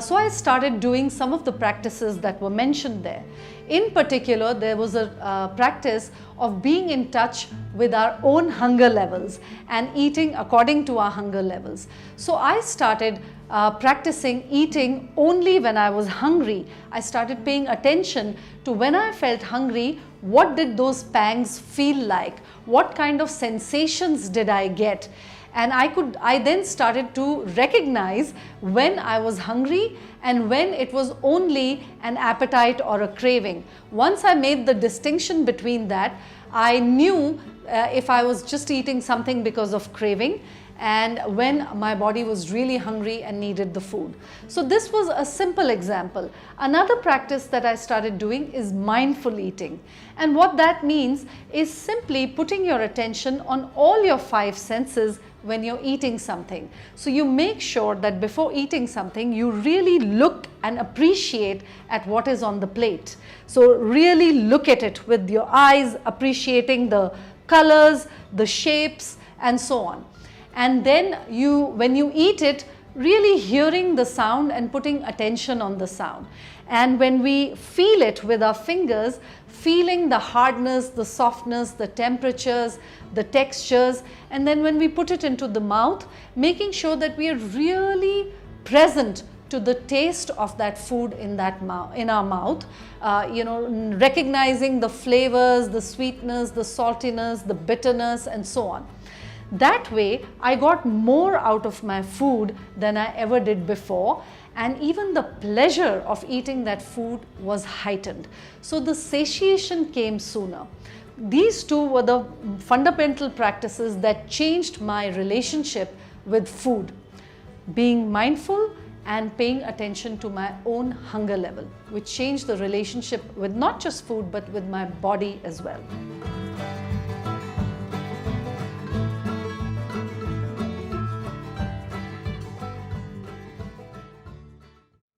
So I started doing some of the practices that were mentioned there. In particular, there was a practice of being in touch with our own hunger levels and eating according to our hunger levels. So I started practicing eating only when I was hungry. I started paying attention to when I felt hungry, what did those pangs feel like? What kind of sensations did I get? And I then started to recognize when I was hungry and when it was only an appetite or a craving. Once I made the distinction between that, I knew if I was just eating something because of craving and when my body was really hungry and needed the food. So this was a simple example. Another practice that I started doing is mindful eating. And what that means is simply putting your attention on all your 5 senses when you're eating something. So you make sure that before eating something, you really look and appreciate at what is on the plate. So really look at it with your eyes, appreciating the colors, the shapes, and so on. And then when you eat it, really hearing the sound and putting attention on the sound. And when we feel it with our fingers, feeling the hardness, the softness, the temperatures, the textures, and then when we put it into the mouth, making sure that we are really present to the taste of that food in our mouth, recognizing the flavors, the sweetness, the saltiness, the bitterness, and so on. That way, I got more out of my food than I ever did before, and even the pleasure of eating that food was heightened. So the satiation came sooner. These two were the fundamental practices that changed my relationship with food. Being mindful and paying attention to my own hunger level, which changed the relationship with not just food but with my body as well.